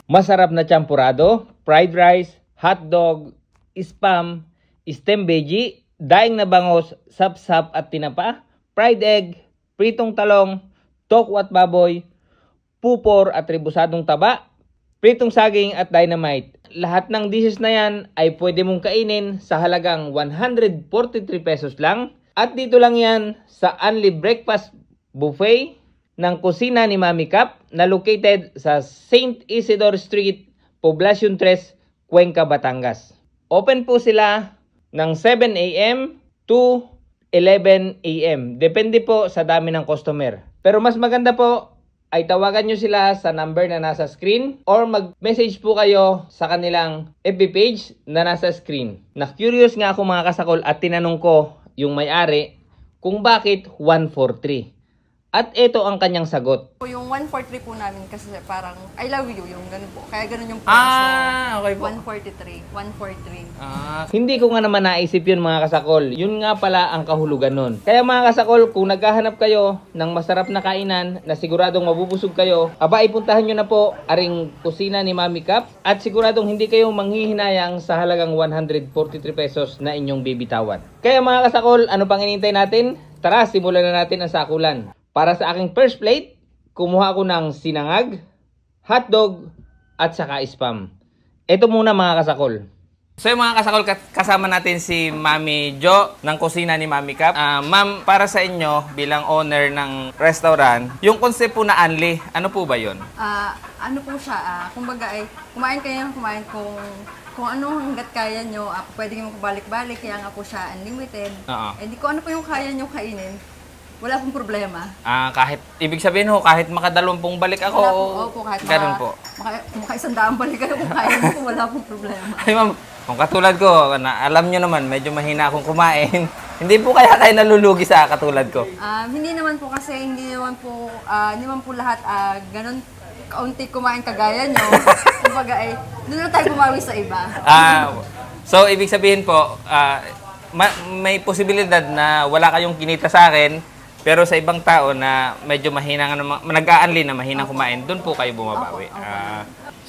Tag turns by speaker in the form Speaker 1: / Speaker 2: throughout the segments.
Speaker 1: masarap na champurado, fried rice, hotdog, spam, stem veggie, daing na bangos, sapsap at tinapa, fried egg, pritong talong, tokwat baboy, pupor at rebusadong taba, pritong saging at dynamite. Lahat ng dishes na yan ay pwede mong kainin sa halagang 143 pesos lang. At dito lang yan sa Only Breakfast Buffet ng kusina ni Mami Cap na located sa St. Isidore Street, Poblacion 3, Cuenca, Batangas. Open po sila ng 7 a.m. to 11 a.m. Depende po sa dami ng customer. Pero mas maganda po ay tawagan nyo sila sa number na nasa screen or mag-message po kayo sa kanilang FB page na nasa screen. Na-curious nga ako mga kasakol at tinanong ko yung may-ari kung bakit 143. At ito ang kanyang sagot.
Speaker 2: Yung 143 po namin kasi parang I love you, yung ganun po. Kaya ganun yung po.
Speaker 1: Okay po.
Speaker 2: 143.
Speaker 1: Hindi ko nga naman naisip yun mga kasakol. Yun nga pala ang kahulugan nun. Kaya mga kasakol, kung naghahanap kayo ng masarap na kainan na siguradong mabubusog kayo, aba ipuntahan nyo na po aring kusina ni Mami Cap at siguradong hindi kayo manghihinayang sa halagang 143 pesos na inyong bibitawan. Kaya mga kasakol, ano pang inintay natin? Tara, simulan na natin ang sakulan. Para sa aking first plate, kumuha ako ng sinangag, hotdog, at saka spam. Ito muna mga kasakol. So yung mga kasakol, kasama natin si Mami Jo ng kusina ni Mami Cap. Ma'am, para sa inyo bilang owner ng restaurant, yung concept po na Only, ano po ba yun?
Speaker 2: Ano po siya, kumbaga ay kumain kayo ng kumain kung ano hanggat kaya nyo, pwede nyo balik-balik, kaya nga po siya unlimited. Eh di ko ano po yung kaya nyo kainin. Wala pong problema.
Speaker 1: Kahit, ibig sabihin ho, kahit makadalawampung balik ako,
Speaker 2: opo, kahit
Speaker 1: ganun po.
Speaker 2: Maka-100 balik kayo kung kaya nyo, wala pong problema.
Speaker 1: Ay ma'am, kung katulad ko, alam nyo naman, medyo mahina akong kumain. Hindi po kaya kayo nalulugi sa katulad ko?
Speaker 2: Hindi naman po kasi, hindi naman po lahat ganun kaunti kumain kagaya nyo. Kumbaga ay, doon na tayo bumawi sa iba.
Speaker 1: So, ibig sabihin po, may posibilidad na wala kayong kinita sa akin, pero sa ibang tao na medyo mahina, nag-a-unli na mahina kumain, doon po kayo bumabawi.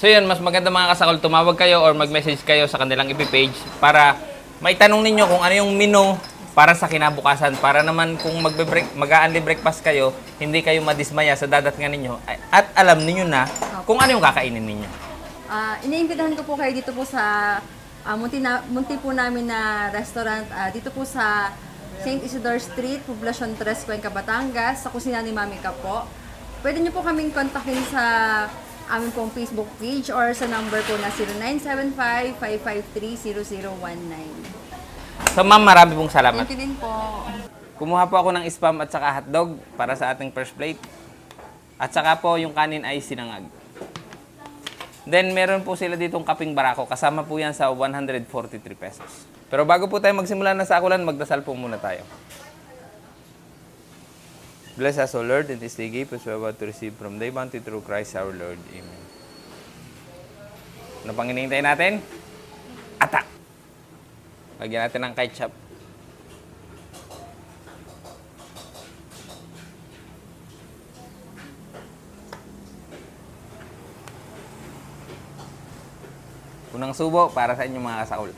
Speaker 1: So yun, mas maganda mga kasakol, tumawag kayo or mag-message kayo sa kanilang FB page para maitanong ninyo kung ano yung menu para sa kinabukasan. Para naman kung mag-a-unli breakfast kayo, hindi kayo madismaya sa dadatngan ninyo at alam ninyo na kung ano yung kakainin ninyo.
Speaker 2: Iniimbitahan ko po kayo dito po sa munti po namin na restaurant dito po sa St. Isidore Street, Poblacion 3, Cuenca, Batangas, sa kusina ni Mami Cap po. Pwede niyo po kaming kontakin sa aming pong Facebook page or sa number po na 0975-553-0019.
Speaker 1: So ma'am, marami pong salamat.
Speaker 2: Thank you din po.
Speaker 1: Kumuha po ako ng spam at saka hotdog para sa ating first plate. At saka po yung kanin ay sinangag. Then, meron po sila ditong kaping barako. Kasama po yan sa 143 pesos. Pero bago po tayo magsimula na sakulan, magdasal po muna tayo. Bless us, O Lord, and this day give us what to receive from thy bounty through Christ our Lord. Amen. Ano pang hinihintay natin? Atak! Lagyan natin ng ketchup. Unang subo para sa inyong mga kasakol.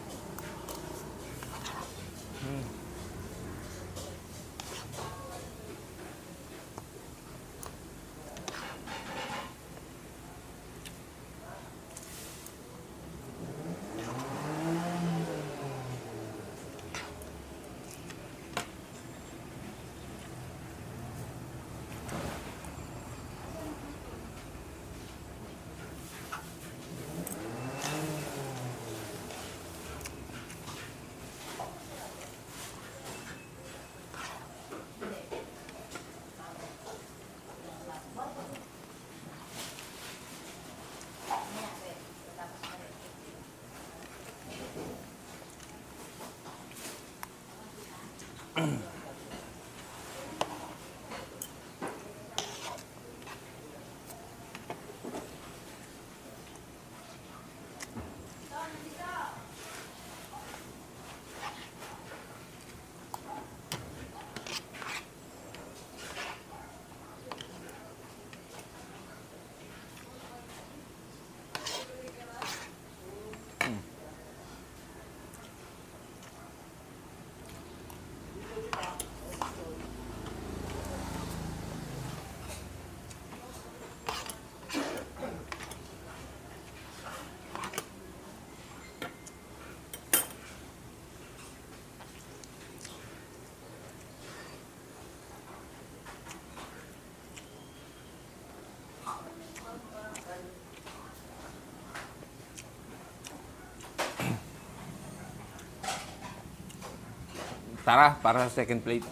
Speaker 3: Tara, para sa second plate.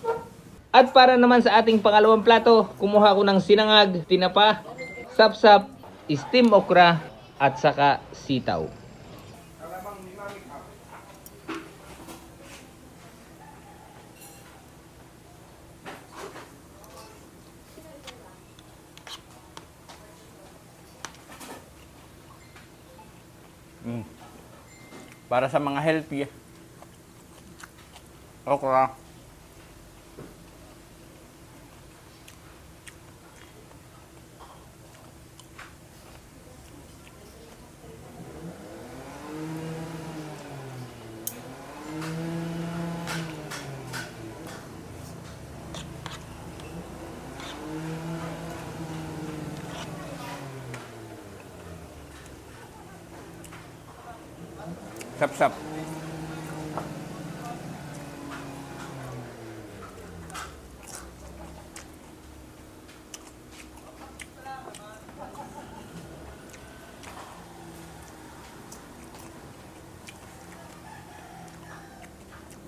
Speaker 1: At para naman sa ating pangalawang plato, kumuha ko ng sinangag, tinapa, sapsap, steam okra, at saka sitaw.
Speaker 3: Para sa mga healthy. Okra. Sap-sap.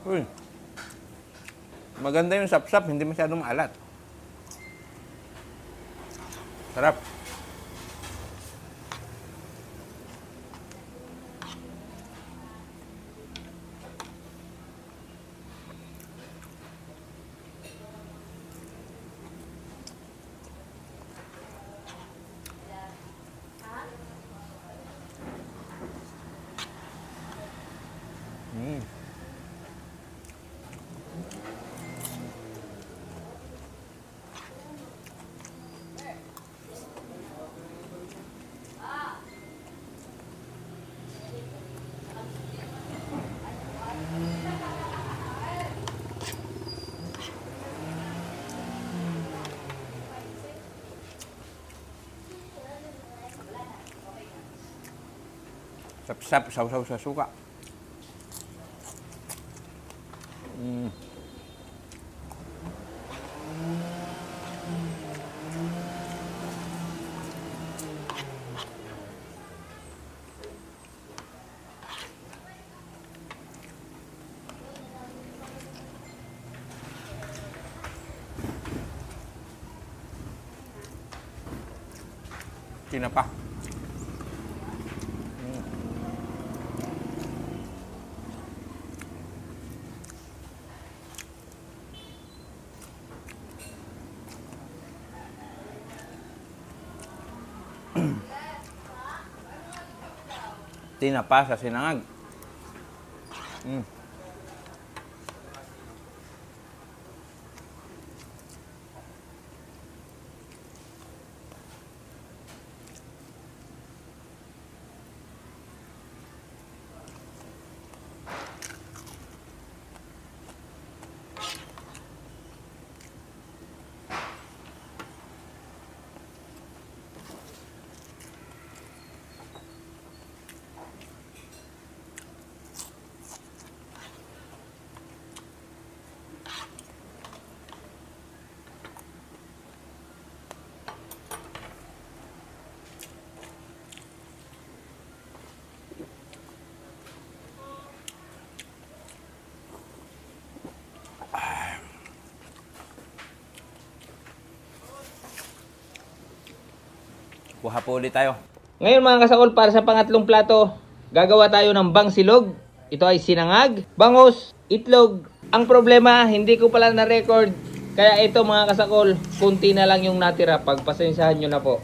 Speaker 3: Uy. Maganda yung sap-sap, hindi masyadong maalat. Sarap. Sap-sap, sausaw sa suka. Tinapa. Tinapa sa sinangag. Kuha po ulit tayo.
Speaker 1: Ngayon mga kasakol, para sa pangatlong plato, gagawa tayo ng bangsilog. Ito ay sinangag, bangos, itlog. Ang problema, hindi ko pala na-record. Kaya ito mga kasakol, kunti na lang yung natira. Pagpasensyahan nyo na po.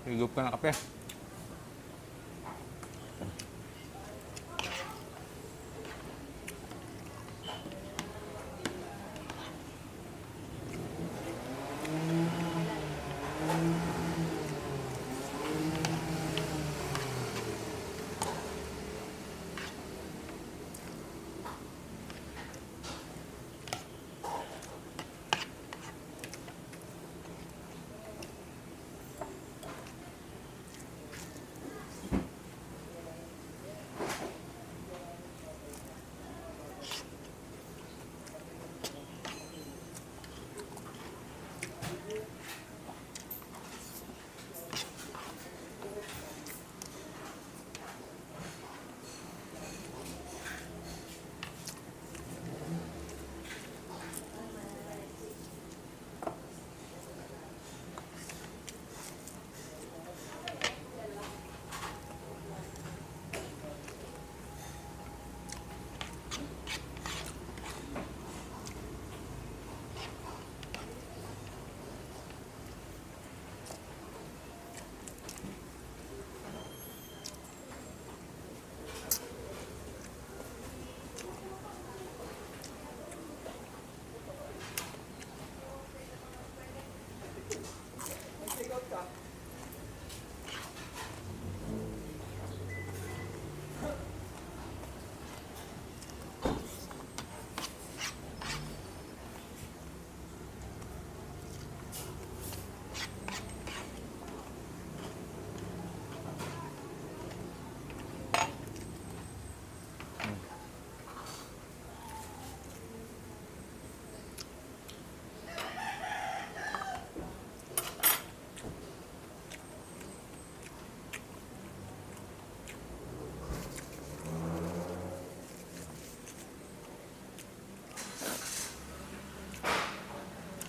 Speaker 3: Higup ka ng kape.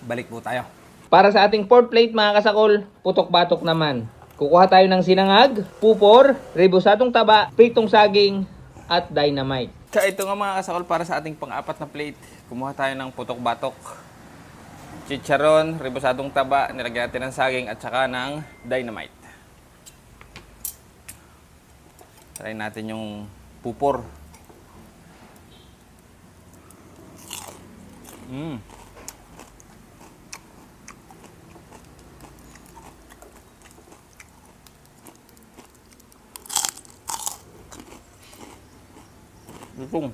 Speaker 3: balik po tayo.
Speaker 1: Para sa ating fourth plate mga kasakol, putok-batok naman. Kukuha tayo ng sinangag, pupor, rebosadong taba, pritong saging, at dynamite.
Speaker 3: So ito nga mga kasakol para sa ating pang-apat na plate. Kumuha tayo ng putok-batok, chicharon, rebosadong taba, nilagyan natin ng saging at saka ng dynamite. Try natin yung pupor. Lutong.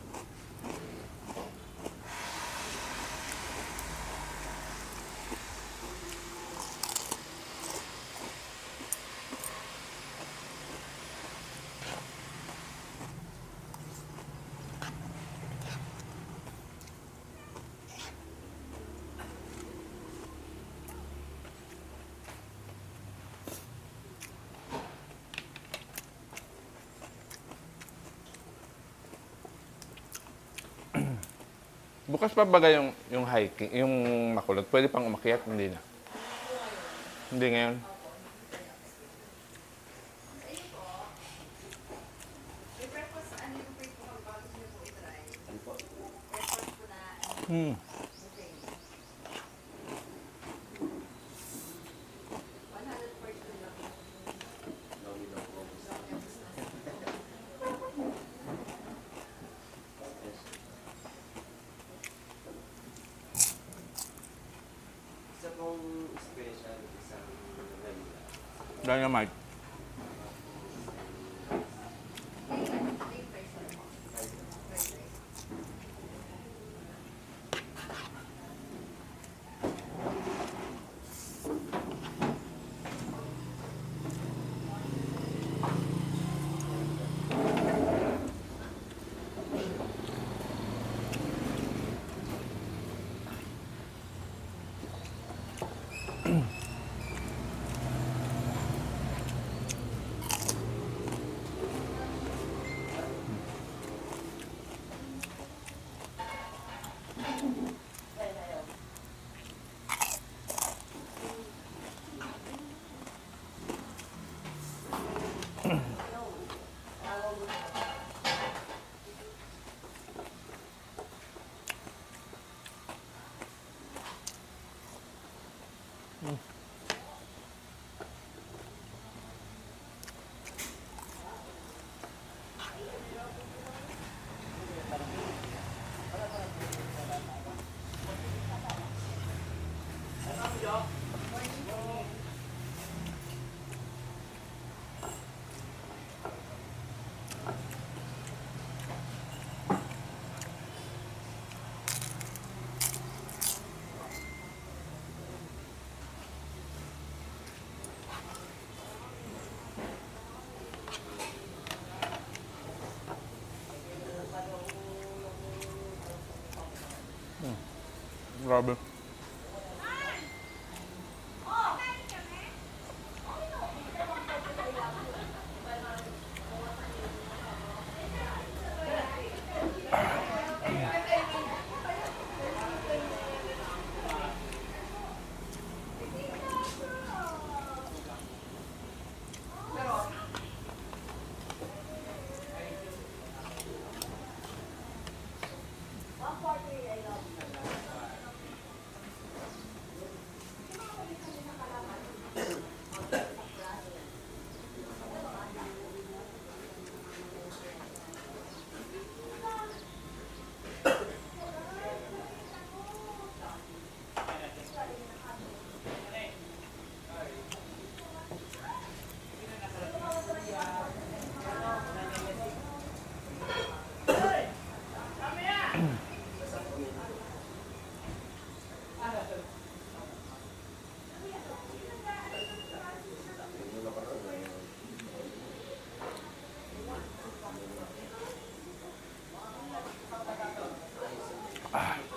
Speaker 4: Bukas pa ba yung hiking, yung makulot? Pwede pang umakyat? Hindi na. Hindi ngayon.
Speaker 3: Dynamite.
Speaker 4: Grabe.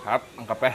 Speaker 3: Harap ang kape.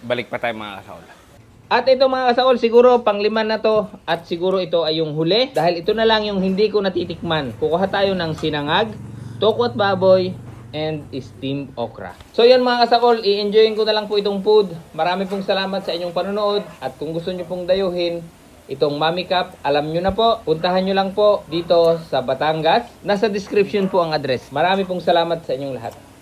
Speaker 3: Balik pa tayo mga kasaol.
Speaker 1: At ito mga kasaol, siguro panglima na to at siguro ito ay yung huli dahil ito na lang yung hindi ko natitikman. Kukuha tayo ng sinangag, tokwat baboy, and steamed okra. So yan mga kasaol, i-enjoyin ko na lang po itong food. Marami pong salamat sa inyong panonood at kung gusto nyo pong dayuhin itong Mami Cup, alam nyo na po, puntahan nyo lang po dito sa Batangas. Nasa description po ang address. Marami pong salamat sa inyong lahat.